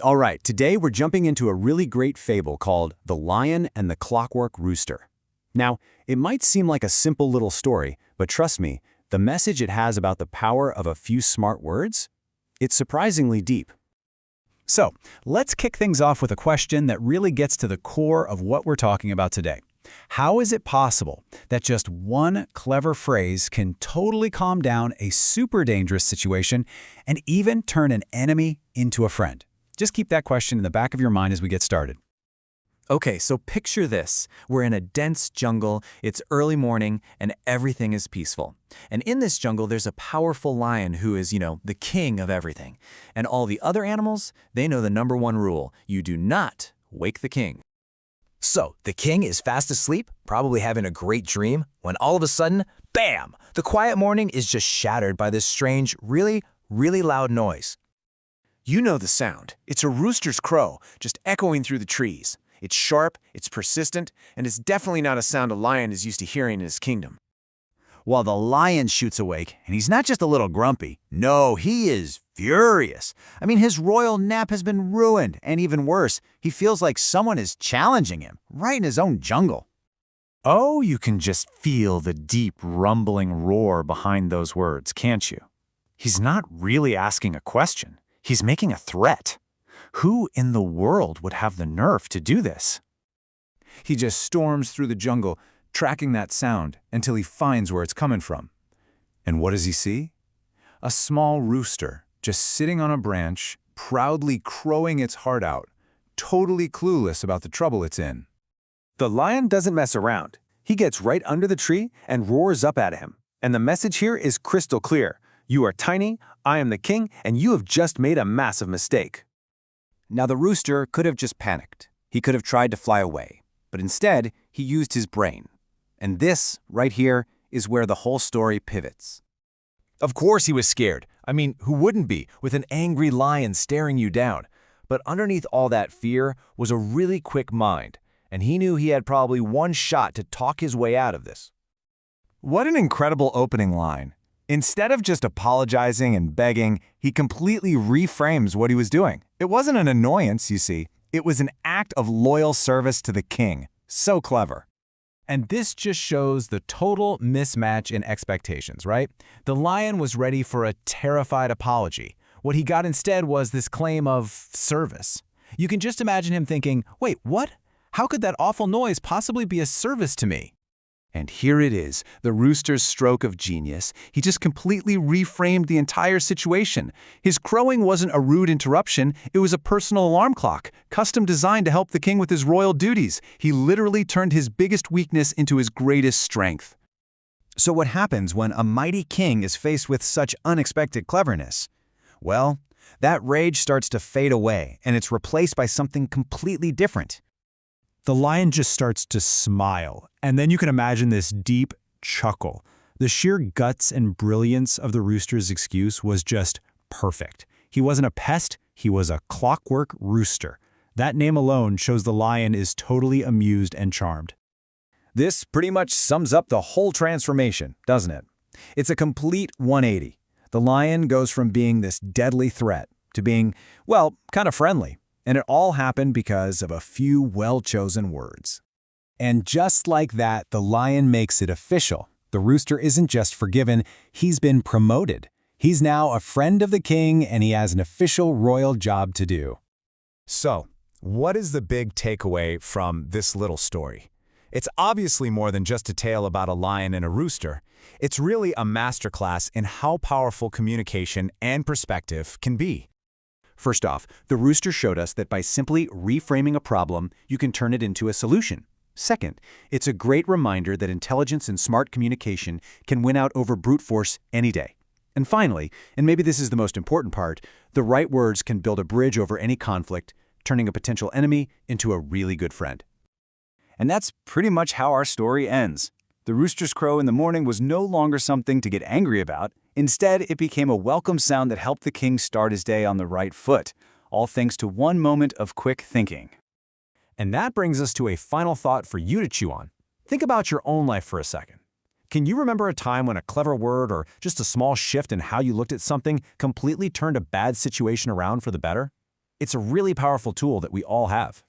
All right, today we're jumping into a really great fable called The Lion and the Clockwork Rooster. Now, it might seem like a simple little story, but trust me, the message it has about the power of a few smart words? It's surprisingly deep. So, let's kick things off with a question that really gets to the core of what we're talking about today. How is it possible that just one clever phrase can totally calm down a super dangerous situation and even turn an enemy into a friend? Just keep that question in the back of your mind as we get started. Okay, so picture this. We're in a dense jungle, it's early morning, and everything is peaceful. And in this jungle, there's a powerful lion who is, the king of everything. And all the other animals, they know the number one rule. You do not wake the king. So, the king is fast asleep, probably having a great dream, when all of a sudden, bam! The quiet morning is just shattered by this strange, really loud noise. You know the sound. It's a rooster's crow, just echoing through the trees. It's sharp, it's persistent, and it's definitely not a sound a lion is used to hearing in his kingdom. While the lion shoots awake, and he's not just a little grumpy. No, he is furious. I mean, his royal nap has been ruined, and even worse, he feels like someone is challenging him, right in his own jungle. Oh, you can just feel the deep, rumbling roar behind those words, can't you? He's not really asking a question. He's making a threat. Who in the world would have the nerve to do this? He just storms through the jungle, tracking that sound until he finds where it's coming from. And what does he see? A small rooster just sitting on a branch, proudly crowing its heart out, totally clueless about the trouble it's in. The lion doesn't mess around. He gets right under the tree and roars up at him. And the message here is crystal clear. You are tiny, I am the king, and you have just made a massive mistake. Now the rooster could have just panicked. He could have tried to fly away, but instead he used his brain. And this, right here, is where the whole story pivots. Of course he was scared. I mean, who wouldn't be, with an angry lion staring you down? But underneath all that fear was a really quick mind, and he knew he had probably one shot to talk his way out of this. What an incredible opening line. Instead of just apologizing and begging, he completely reframes what he was doing. It wasn't an annoyance, you see. It was an act of loyal service to the king. So clever. And this just shows the total mismatch in expectations, right? The lion was ready for a terrified apology. What he got instead was this claim of service. You can just imagine him thinking, wait, what? How could that awful noise possibly be a service to me? And here it is, the rooster's stroke of genius. He just completely reframed the entire situation. His crowing wasn't a rude interruption, it was a personal alarm clock, custom designed to help the king with his royal duties. He literally turned his biggest weakness into his greatest strength. So what happens when a mighty king is faced with such unexpected cleverness? Well, that rage starts to fade away, and it's replaced by something completely different. The lion just starts to smile, and then you can imagine this deep chuckle. The sheer guts and brilliance of the rooster's excuse was just perfect. He wasn't a pest, he was a clockwork rooster. That name alone shows the lion is totally amused and charmed. This pretty much sums up the whole transformation, doesn't it? It's a complete 180. The lion goes from being this deadly threat to being, well, kind of friendly. And it all happened because of a few well-chosen words. And just like that, the lion makes it official. The rooster isn't just forgiven, he's been promoted. He's now a friend of the king, and he has an official royal job to do. So, what is the big takeaway from this little story? It's obviously more than just a tale about a lion and a rooster. It's really a masterclass in how powerful communication and perspective can be. First off, the rooster showed us that by simply reframing a problem, you can turn it into a solution. Second, it's a great reminder that intelligence and smart communication can win out over brute force any day. And finally, and maybe this is the most important part, the right words can build a bridge over any conflict, turning a potential enemy into a really good friend. And that's pretty much how our story ends. The rooster's crow in the morning was no longer something to get angry about. Instead, it became a welcome sound that helped the king start his day on the right foot, all thanks to one moment of quick thinking. And that brings us to a final thought for you to chew on. Think about your own life for a second. Can you remember a time when a clever word or just a small shift in how you looked at something completely turned a bad situation around for the better? It's a really powerful tool that we all have.